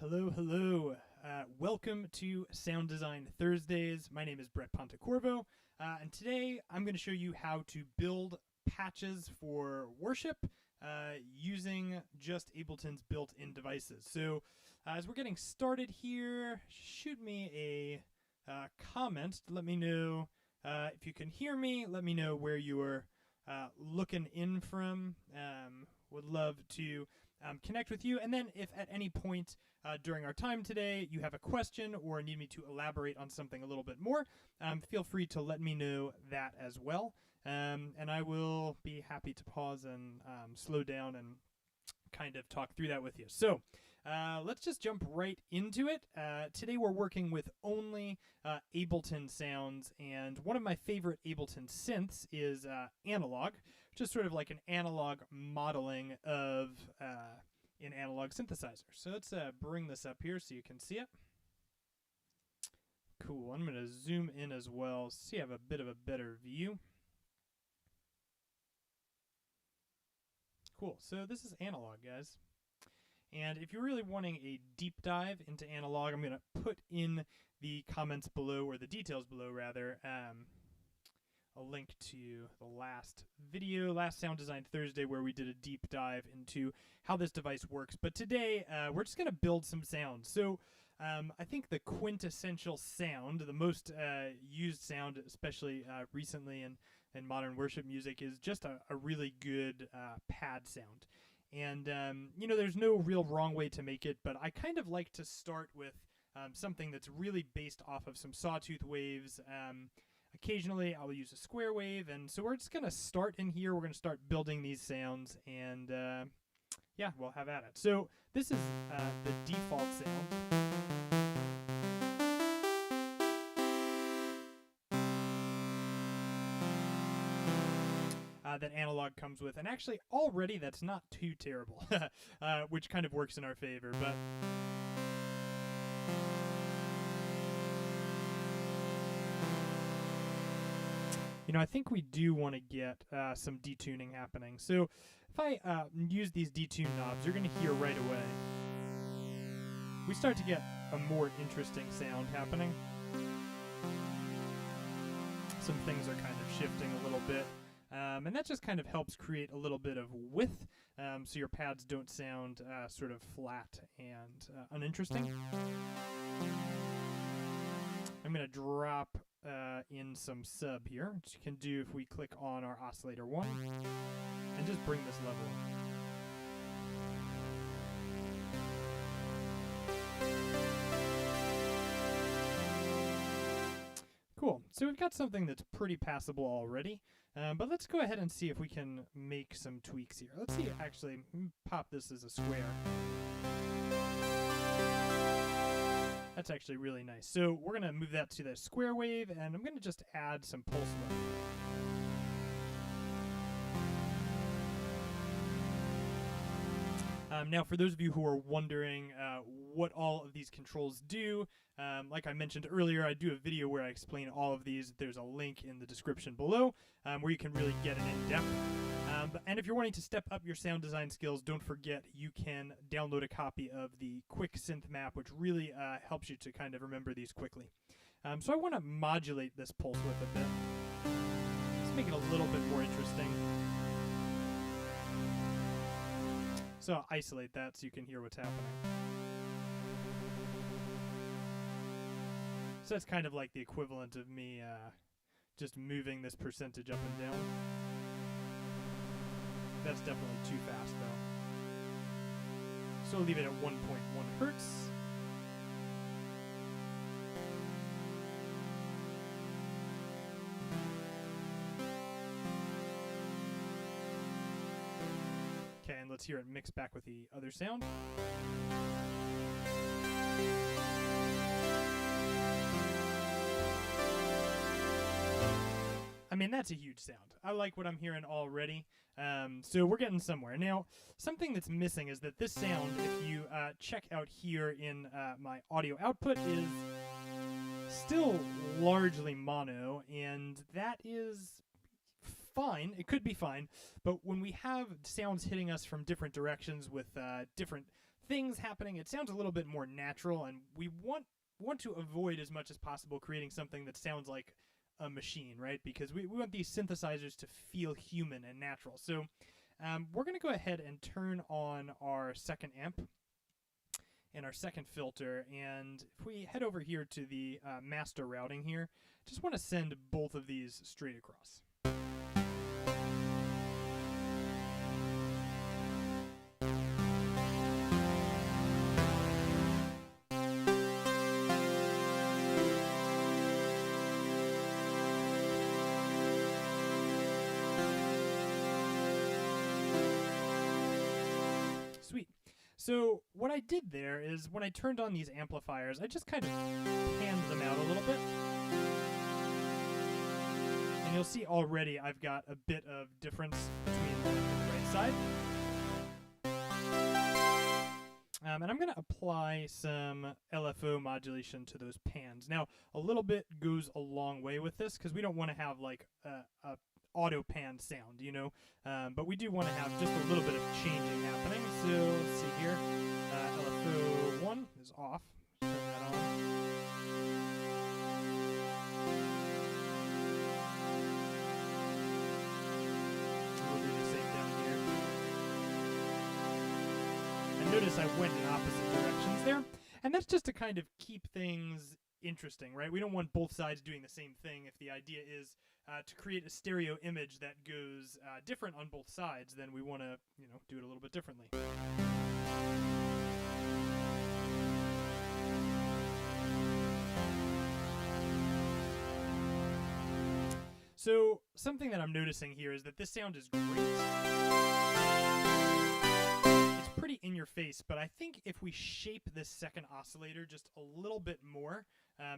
Hello, hello. Welcome to Sound Design Thursdays. My name is Brett Pontecorvo, and today I'm going to show you how to build patches for worship using just Ableton's built-in devices. So as we're getting started here, shoot me a comment to let me know if you can hear me. Let me know where you are looking in from. Would love to connect with you. And then if at any point during our time today you have a question or need me to elaborate on something a little bit more, feel free to let me know that as well. And I will be happy to pause and slow down and kind of talk through that with you. So let's just jump right into it. Today we're working with only Ableton sounds, and one of my favorite Ableton synths is Analog, which is sort of like an analog modeling of an analog synthesizer. So let's bring this up here so you can see it. Cool, I'm going to zoom in as well so you have a bit of a better view. Cool, so this is Analog, guys. And if you're really wanting a deep dive into Analog, I'm going to put in the comments below, or the details below rather, a link to the last video, last Sound Design Thursday, where we did a deep dive into how this device works. But today, we're just going to build some sounds. So I think the quintessential sound, the most used sound, especially recently in modern worship music, is just a really good pad sound. And, you know, there's no real wrong way to make it, but I kind of like to start with something that's really based off of some sawtooth waves. Occasionally I'll use a square wave, and so we're just going to start in here. We're going to start building these sounds, and yeah, we'll have at it. So this is the default sound. That Analog comes with, and actually already that's not too terrible, which kind of works in our favor. But you know, I think we do want to get some detuning happening. So if I use these detune knobs, you're going to hear right away we start to get a more interesting sound happening. Some things are kind of shifting a little bit. And that just kind of helps create a little bit of width, so your pads don't sound sort of flat and uninteresting. I'm going to drop in some sub here, which you can do if we click on our oscillator 1, and just bring this level up. Cool, so we've got something that's pretty passable already, but let's go ahead and see if we can make some tweaks here. Let's see, actually, pop this as a square. That's actually really nice. So we're going to move that to the square wave, and I'm going to just add some pulse width. Now, for those of you who are wondering what all of these controls do, like I mentioned earlier, I do a video where I explain all of these. There's a link in the description below where you can really get it in depth. And if you're wanting to step up your sound design skills, don't forget you can download a copy of the quick Synth Map, which really helps you to kind of remember these quickly. So I want to modulate this pulse width a bit. Let's make it a little bit more interesting. So I'll isolate that so you can hear what's happening. So that's kind of like the equivalent of me just moving this percentage up and down. That's definitely too fast though. So we'll leave it at 1.1 hertz. Okay, and let's hear it mix back with the other sound. I mean, that's a huge sound. I like what I'm hearing already. So we're getting somewhere. Now, something that's missing is that this sound, if you check out here in my audio output, is still largely mono, and that is fine. It could be fine, but when we have sounds hitting us from different directions with different things happening. It sounds a little bit more natural, and we want to avoid as much as possible creating something that sounds like a machine, right? Because we want these synthesizers to feel human and natural. So we're going to go ahead and turn on our second amp and our second filter, and if we head over here to the master routing here, just want to send both of these straight across. Sweet. So what I did there is when I turned on these amplifiers, I just kind of panned them out a little bit. And you'll see already I've got a bit of difference between the left and the right side. And I'm going to apply some LFO modulation to those pans. Now, a little bit goes a long way with this because we don't want to have like a auto pan sound, you know, but we do want to have just a little bit of changing happening. So let's see here, LFO 1 is off. Turn that on. We'll do the same down here. And notice I went in opposite directions there, and that's just to kind of keep things interesting, right? We don't want both sides doing the same thing. If the idea is to create a stereo image that goes different on both sides, then we want to, you know, do it a little bit differently. So something that I'm noticing here is that this sound is great. It's pretty in your face, but I think if we shape this second oscillator just a little bit more,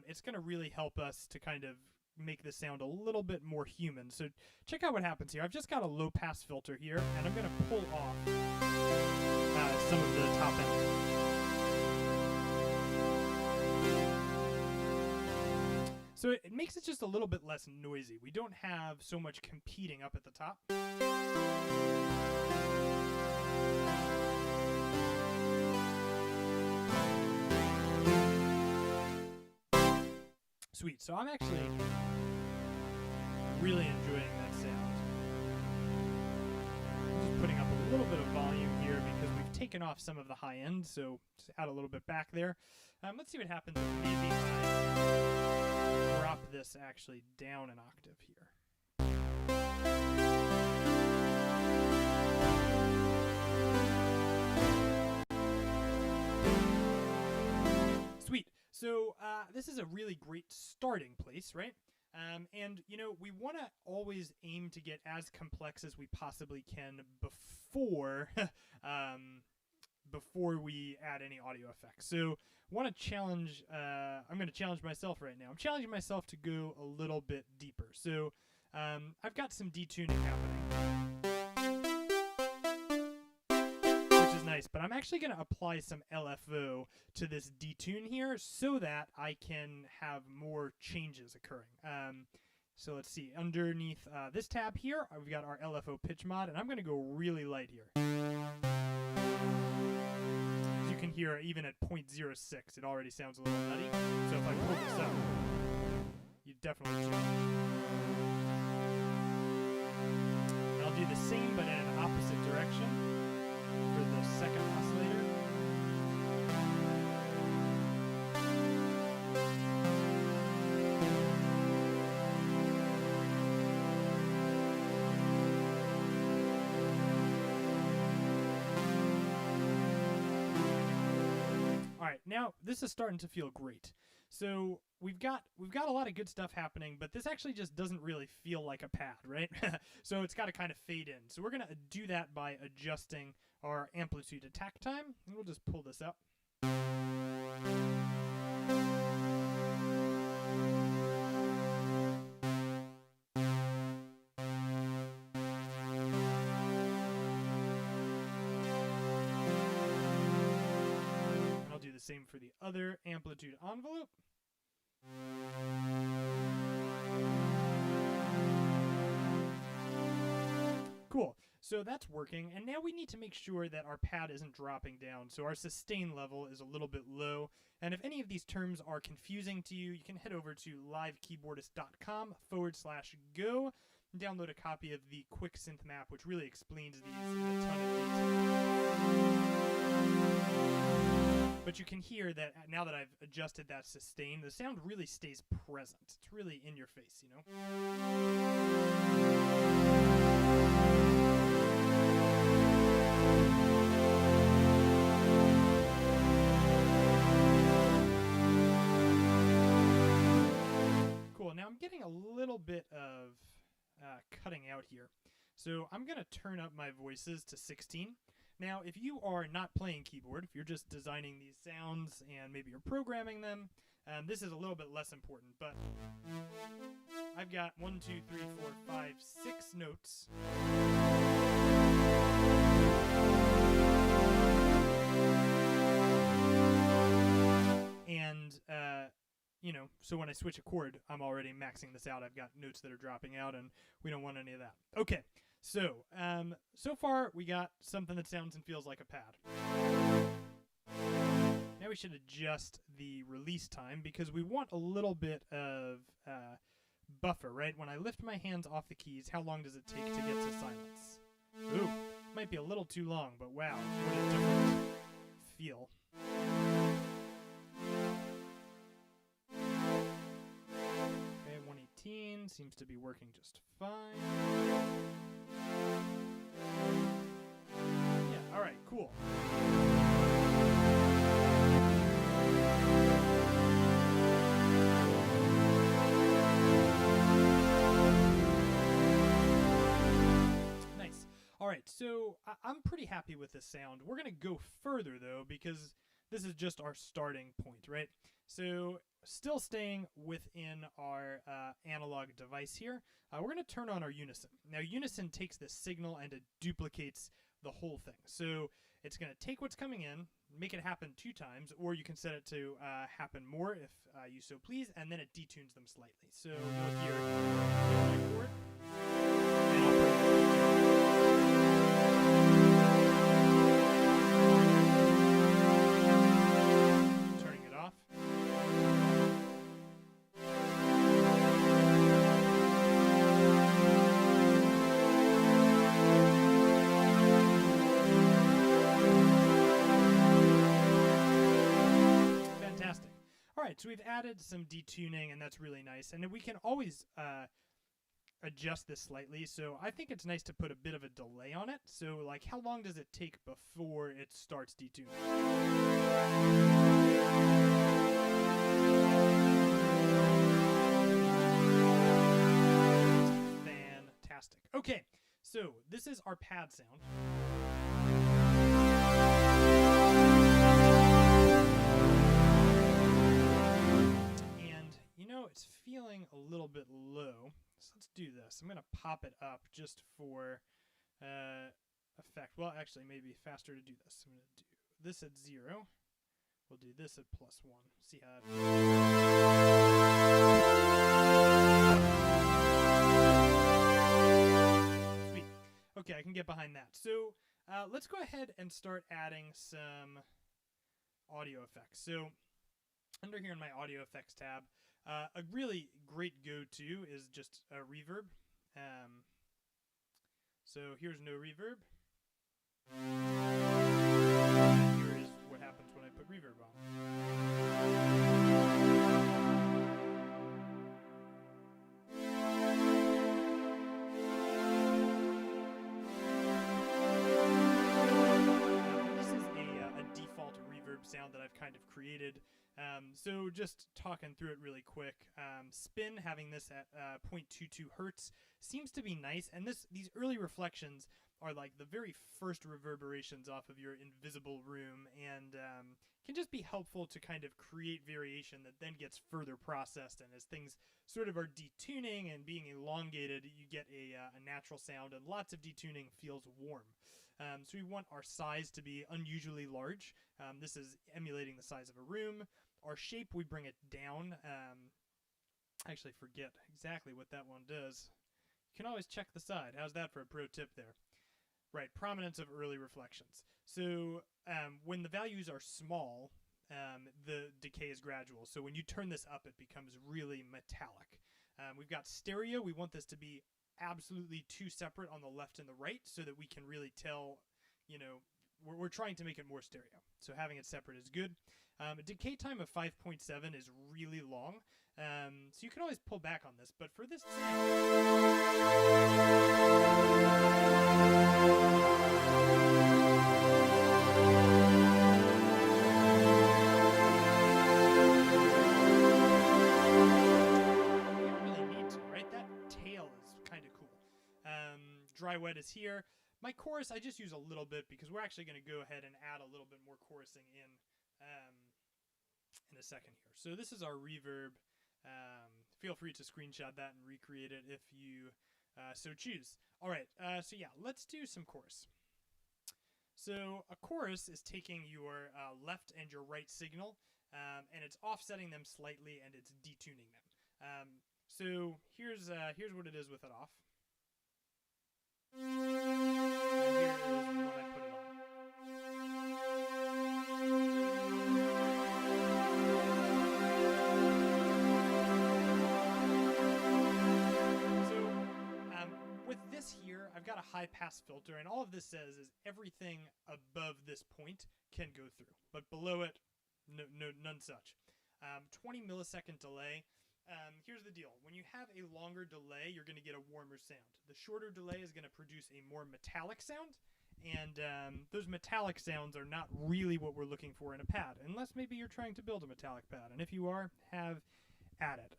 it's going to really help us to kind of make this sound a little bit more human. So check out what happens here. I've just got a low pass filter here, and I'm going to pull off some of the top end. So it makes it just a little bit less noisy. We don't have so much competing up at the top. Sweet. So I'm actually really enjoying that sound. I'm just putting up a little bit of volume here because we've taken off some of the high end, so just add a little bit back there. Let's see what happens if maybe I drop this actually down an octave here. Sweet. So this is a really great starting place, right? And, you know, we want to always aim to get as complex as we possibly can before before we add any audio effects. So want to challenge, I'm going to challenge myself right now. I'm challenging myself to go a little bit deeper. So I've got some detuning happening, which is nice, but I'm actually going to apply some LFO to this detune here so that I can have more changes occurring. So let's see, underneath this tab here, we've got our LFO pitch mod, and I'm going to go really light here. As you can hear, even at 0.06, it already sounds a little nutty. So if I pull this up, you definitely change. And I'll do the same, but in an opposite direction for the second oscillator. Now this is starting to feel great. So we've got a lot of good stuff happening, but this actually just doesn't really feel like a pad, right? So it's got to kind of fade in. So we're going to do that by adjusting our amplitude attack time, and we'll just pull this up. Same for the other amplitude envelope. Cool. So that's working, and now we need to make sure that our pad isn't dropping down, so our sustain level is a little bit low. And if any of these terms are confusing to you, you can head over to livekeyboardist.com/go and download a copy of the quick synth map, which really explains these in a ton of detail. But you can hear that now that I've adjusted that sustain, the sound really stays present. It's really in your face, you know? Cool. Now I'm getting a little bit of cutting out here. So I'm going to turn up my voices to 16. Now, if you are not playing keyboard, if you're just designing these sounds and maybe you're programming them, this is a little bit less important, but I've got 1, 2, 3, 4, 5, 6 notes. And, you know, so when I switch a chord, I'm already maxing this out. I've got notes that are dropping out, and we don't want any of that. Okay, so, so far we got something that sounds and feels like a pad. Now we should adjust the release time because we want a little bit of buffer, right? When I lift my hands off the keys, how long does it take to get to silence? Ooh, might be a little too long, but wow, what a different feel. Okay, 118 seems to be working just fine. Yeah, all right, cool. All right, so I'm pretty happy with this sound. We're going to go further, though, because this is just our starting point, right? So still staying within our analog device here, we're going to turn on our unison. Now, unison takes this signal and it duplicates the whole thing. So it's going to take what's coming in, make it happen 2 times, or you can set it to happen more if you so please, and then it detunes them slightly. So you'll hear my chord, and I'll bring it turning it off. Fantastic. All right, so we've added some detuning, and that's really nice. And then we can always adjust this slightly, so I think it's nice to put a bit of a delay on it. So like, how long does it take before it starts detuning? Fantastic. Okay, so this is our pad sound. And you know, it's feeling a little bit low. So let's do this. I'm going to pop it up just for effect. Well, actually, maybe faster to do this. I'm going to do this at 0. We'll do this at +1. See how that Sweet. Okay, I can get behind that. So let's go ahead and start adding some audio effects. So under here in my audio effects tab, a really great go-to is just a reverb. So here's no reverb. And here is what happens when I put reverb on. This is a default reverb sound that I've kind of created. So just talking through it really quick, spin, having this at 0.22 hertz seems to be nice, and these early reflections are like the very first reverberations off of your invisible room, and can just be helpful to kind of create variation that then gets further processed, and as things sort of are detuning and being elongated, you get a natural sound, and lots of detuning feels warm. So we want our size to be unusually large. This is emulating the size of a room. Our shape, we bring it down. I actually forget exactly what that one does. You can always check the side. How's that for a pro tip there? Right, prominence of early reflections. So when the values are small, the decay is gradual. So when you turn this up, it becomes really metallic. We've got stereo. We want this to be absolutely two separate on the left and the right so that we can really tell, you know, we're trying to make it more stereo. So having it separate is good. A decay time of 5.7 is really long. So you can always pull back on this, but for this dry wet is here. My chorus, I just use a little bit because we're actually going to go ahead and add a little bit more chorusing in a second here. So this is our reverb. Feel free to screenshot that and recreate it if you so choose. All right, so yeah, let's do some chorus. So a chorus is taking your left and your right signal, and it's offsetting them slightly, and it's detuning them. So here's what it is with it off. And here is when I put it on. So with this here, I've got a high pass filter, and all of this says is everything above this point can go through, but below it, none such. 20 millisecond delay. Here's the deal. When you have a longer delay, you're going to get a warmer sound. The shorter delay is going to produce a more metallic sound, and those metallic sounds are not really what we're looking for in a pad, unless maybe you're trying to build a metallic pad. And if you are, have at it.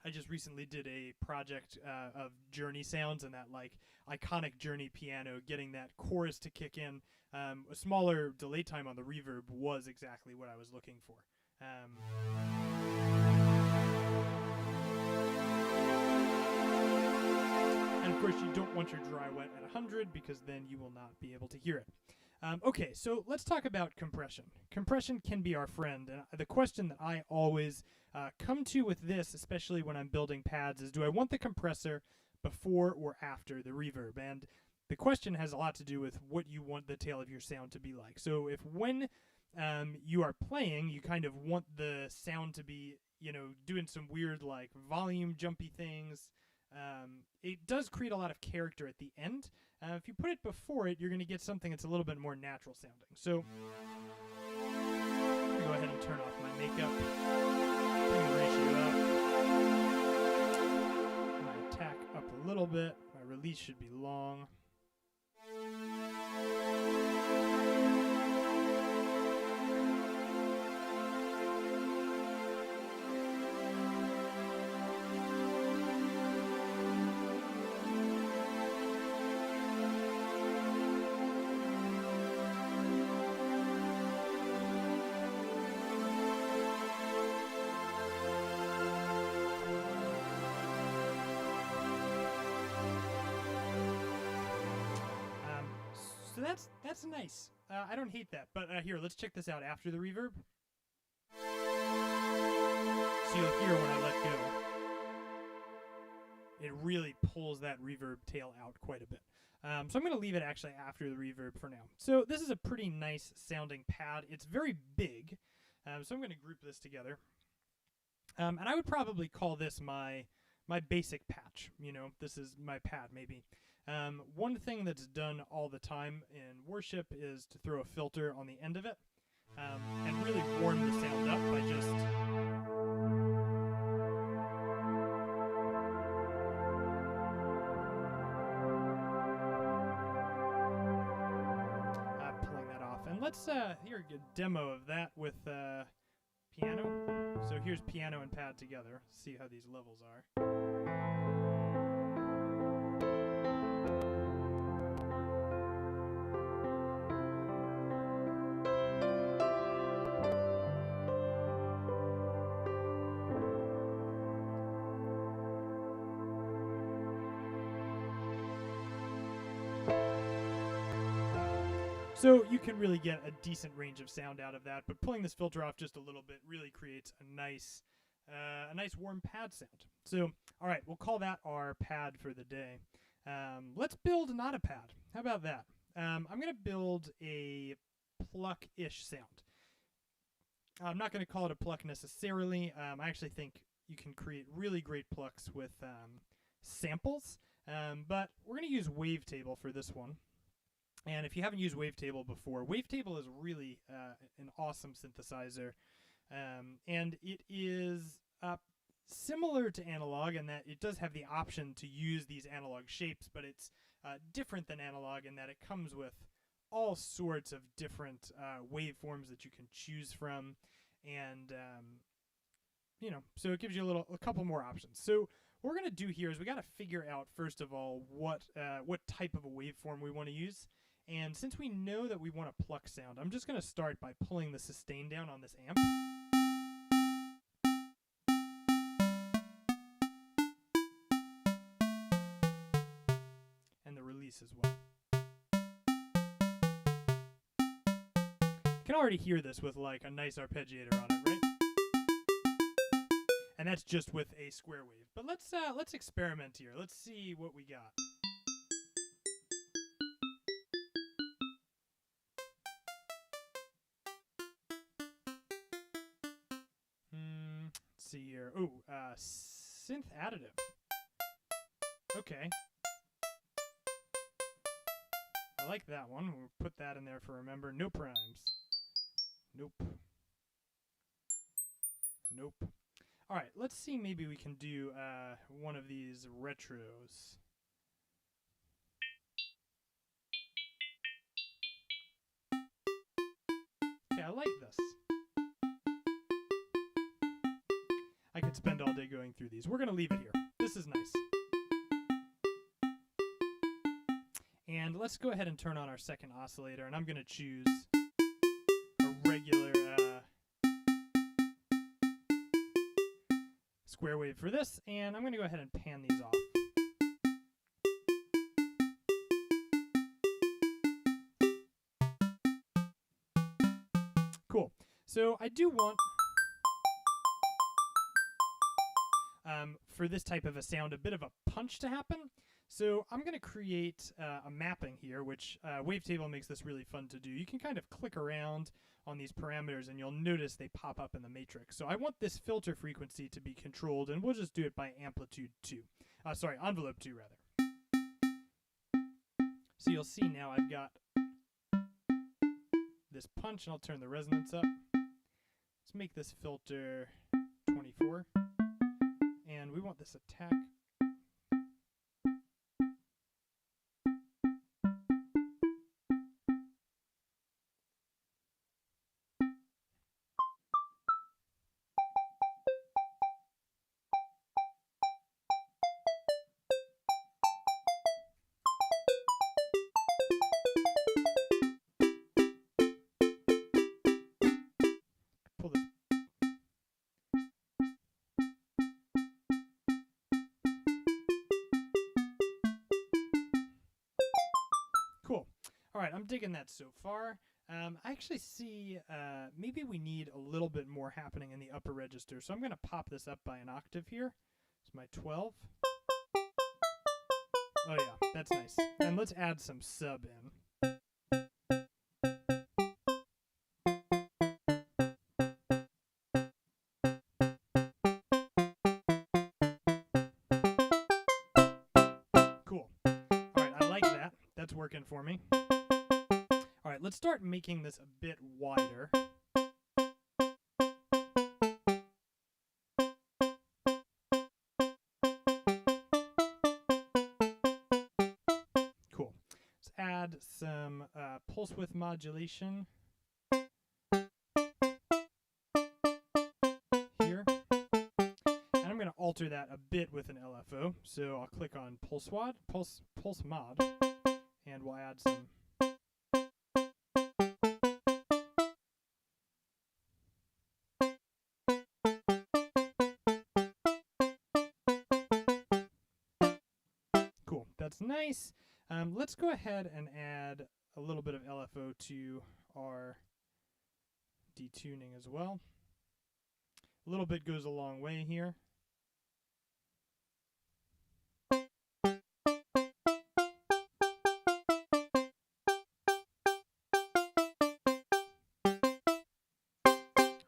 I just recently did a project of Journey sounds, and that like iconic Journey piano, getting that chorus to kick in. A smaller delay time on the reverb was exactly what I was looking for. And of course, you don't want your dry wet at 100 because then you will not be able to hear it. Okay, so let's talk about compression. Compression can be our friend, and the question that I always come to with this, especially when I'm building pads, is do I want the compressor before or after the reverb? And the question has a lot to do with what you want the tail of your sound to be like. So if when you are playing, you kind of want the sound to be, you know, doing some weird like volume jumpy things. It does create a lot of character at the end. If you put it before it, you're going to get something that's a little bit more natural sounding. So I'm going to go ahead and turn off my makeup, bring the ratio up, my attack up a little bit, my release should be long. So that's nice. I don't hate that. But here, let's check this out after the reverb. So you'll hear when I let go. It really pulls that reverb tail out quite a bit. So I'm going to leave it actually after the reverb for now. So this is a pretty nice sounding pad. It's very big. So I'm going to group this together. And I would probably call this my basic patch. You know, this is my pad maybe. One thing that's done all the time in worship is to throw a filter on the end of it and really warm the sound up by just pulling that off. And let's here a demo of that with piano. So here's piano and pad together. See how these levels are. So you can really get a decent range of sound out of that, but pulling this filter off just a little bit really creates a nice warm pad sound. So, all right, we'll call that our pad for the day. Let's build not a pad. How about that? I'm going to build a Pluck-ish sound. I'm not going to call it a Pluck necessarily. I actually think you can create really great Plucks with samples, but we're going to use Wavetable for this one. And if you haven't used Wavetable before, Wavetable is really an awesome synthesizer, and it is similar to analog in that it does have the option to use these analog shapes, but it's different than analog in that it comes with all sorts of different waveforms that you can choose from, and so it gives you a couple more options. So what we're going to do here is we got to figure out first of all what type of a waveform we want to use. And since we know that we want a Pluck sound, I'm just going to start by pulling the sustain down on this amp. And the release as well. You can already hear this with like a nice arpeggiator on it, right? And that's just with a square wave. But let's experiment here. Let's see what we got. Let's see here. Ooh, synth additive. Okay. I like that one. We'll put that in there for remember. No primes. Nope. Nope. All right, let's see. Maybe we can do one of these retros. Okay, I like this. I could spend all day going through these. We're going to leave it here. This is nice. And let's go ahead and turn on our second oscillator, and I'm going to choose a regular square wave for this, and I'm going to go ahead and pan these off. Cool. So I do want, for this type of a sound, a bit of a punch to happen. So I'm going to create a mapping here, which Wavetable makes this really fun to do. You can kind of click around on these parameters, and you'll notice they pop up in the matrix. So I want this filter frequency to be controlled, and we'll just do it by amplitude 2. Envelope 2, rather. So you'll see now I've got this punch, and I'll turn the resonance up. Let's make this filter 24. And we want this attack. Pull this. Cool. All right, I'm digging that so far. I actually see maybe we need a little bit more happening in the upper register, so I'm going to pop this up by an octave here. It's my 12. Oh yeah, that's nice. And let's add some sub in. Cool. All right, I like that. That's working for me. All right, let's start making this a bit wider. Cool. Let's add some pulse width modulation here. And I'm going to alter that a bit with an LFO. So I'll click on pulse mod, and we'll add some. Cool, that's nice. Let's go ahead and add a little bit of LFO to our detuning as well. A little bit goes a long way here.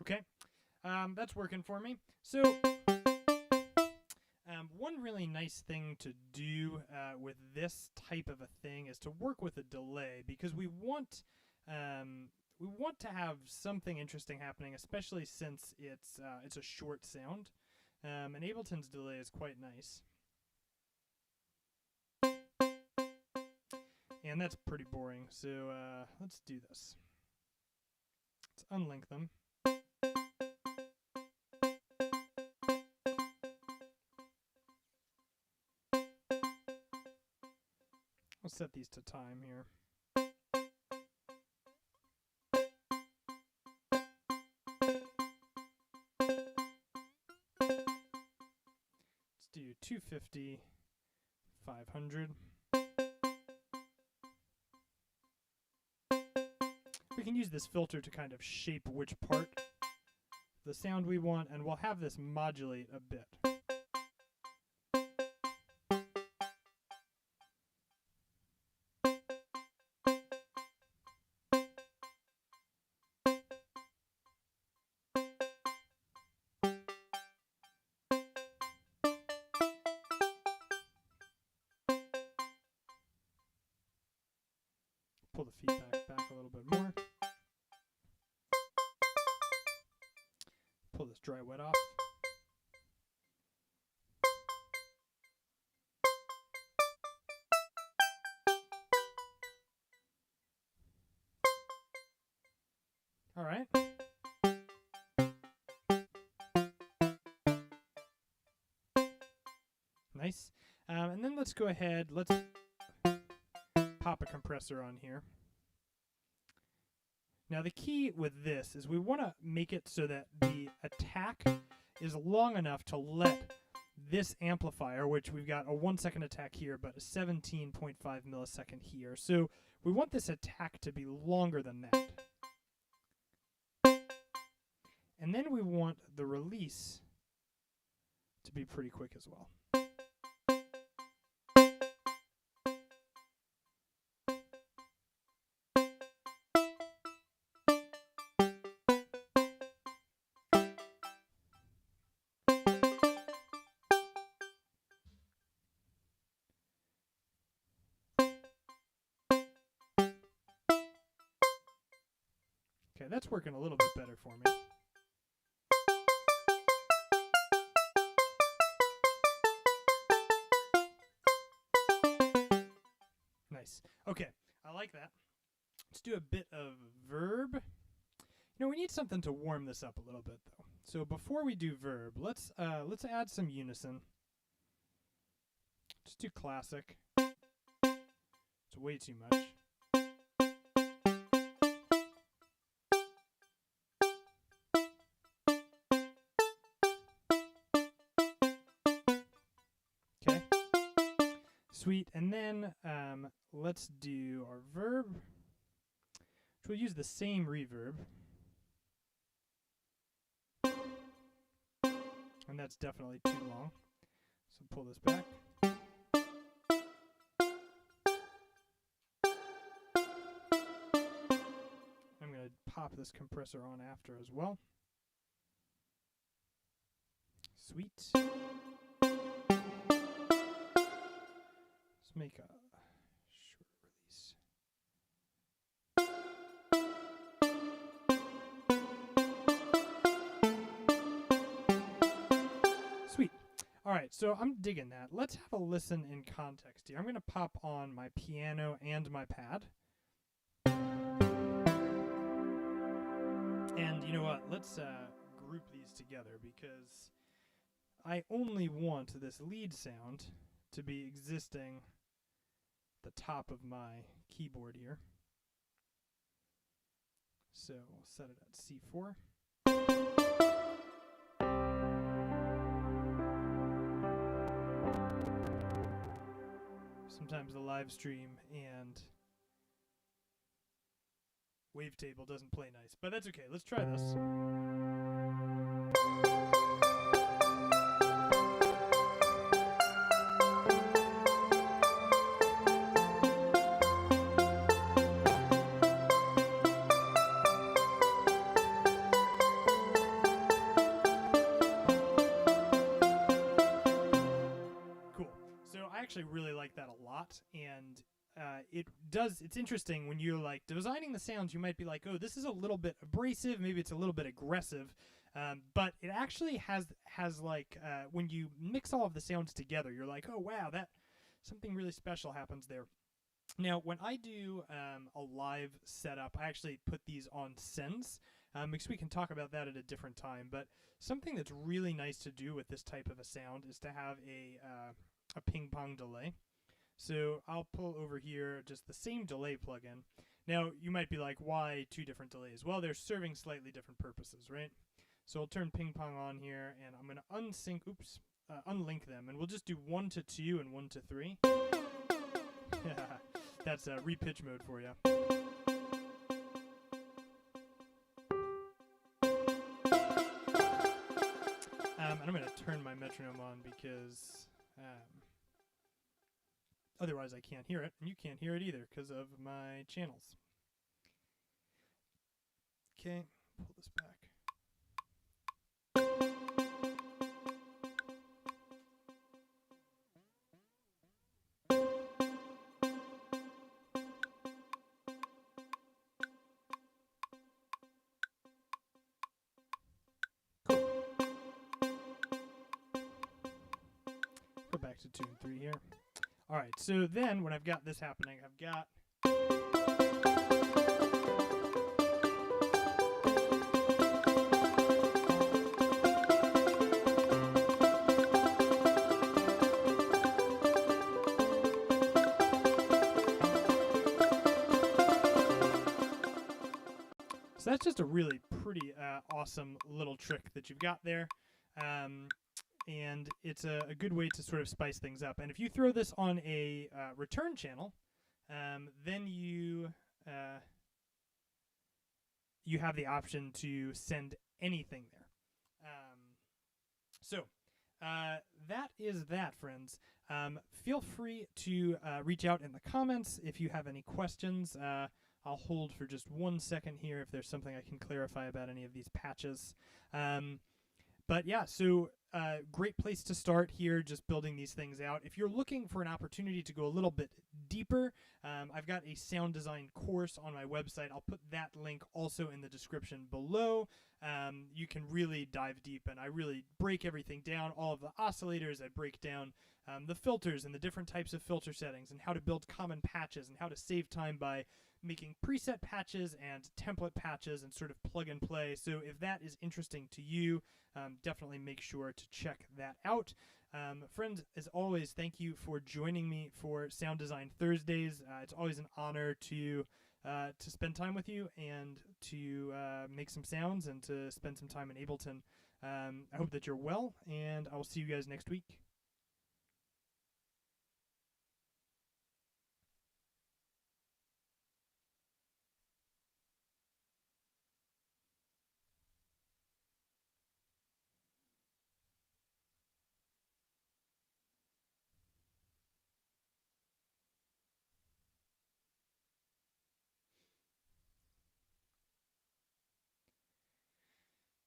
Okay, that's working for me. So one really nice thing to do with this type of a thing is to work with a delay, because we want to have something interesting happening, especially since it's a short sound. And Ableton's delay is quite nice. And that's pretty boring, so let's do this. Let's unlink them. I'll set these to time here. Let's do 250, 500. We can use this filter to kind of shape which part of the sound we want, and we'll have this modulate a bit. Pull the feedback back a little bit more. Pull this dry wet off. All right. Nice. And then let's go ahead, let's pop a compressor on here. Now the key with this is we want to make it so that the attack is long enough to let this amplifier, which we've got a 1 second attack here, but a 17.5 millisecond here. So we want this attack to be longer than that. And then we want the release to be pretty quick as well. Okay, that's working a little bit better for me. Nice. Okay, I like that. Let's do a bit of verb. You know, we need something to warm this up a little bit, though. So before we do verb, let's add some unison. Just do classic. It's way too much. Okay. Sweet. And then let's do our verb, which we'll use the same reverb. And that's definitely too long. So pull this back. I'm going to pop this compressor on after as well. Sweet. Let's make a short release. Sweet. All right, so I'm digging that. Let's have a listen in context here. I'm going to pop on my piano and my pad. And you know what? Let's group these together, because I only want this lead sound to be existing at the top of my keyboard here. So we'll set it at C4. Sometimes the live stream and wavetable doesn't play nice, but that's okay. Let's try this. lot, and it's interesting when you're like designing the sounds. You might be like, oh, this is a little bit abrasive, maybe it's a little bit aggressive, but it actually has like when you mix all of the sounds together, you're like, oh wow, that something really special happens there. Now, when I do a live setup, I actually put these on sends, because we can talk about that at a different time. But something that's really nice to do with this type of a sound is to have a ping pong delay. So I'll pull over here just the same delay plugin. Now, you might be like, why two different delays? Well, they're serving slightly different purposes, right? So I'll turn ping pong on here, and I'm going to unlink them, and we'll just do 1 to 2 and 1 to 3. That's repitch mode for you. And I'm going to turn my metronome on because otherwise I can't hear it, and you can't hear it either because of my channels. Okay, pull this back. Go back to 2 and 3 here. All right, so then when I've got this happening, I've got so that's just a really pretty awesome little trick that you've got there. And it's a good way to sort of spice things up. And if you throw this on a return channel, then you have the option to send anything there. So that is that, friends. Feel free to reach out in the comments if you have any questions. I'll hold for just 1 second here if there's something I can clarify about any of these patches. But yeah, so great place to start here, just building these things out. If you're looking for an opportunity to go a little bit deeper, I've got a sound design course on my website. I'll put that link also in the description below. You can really dive deep, and I really break everything down, all of the oscillators. I break down the filters and the different types of filter settings and how to build common patches and how to save time by making preset patches and template patches and sort of plug and play. So if that is interesting to you, definitely make sure to check that out. Friends, as always, thank you for joining me for Sound Design Thursdays. It's always an honor to spend time with you and to make some sounds and to spend some time in Ableton. I hope that you're well, and I will see you guys next week.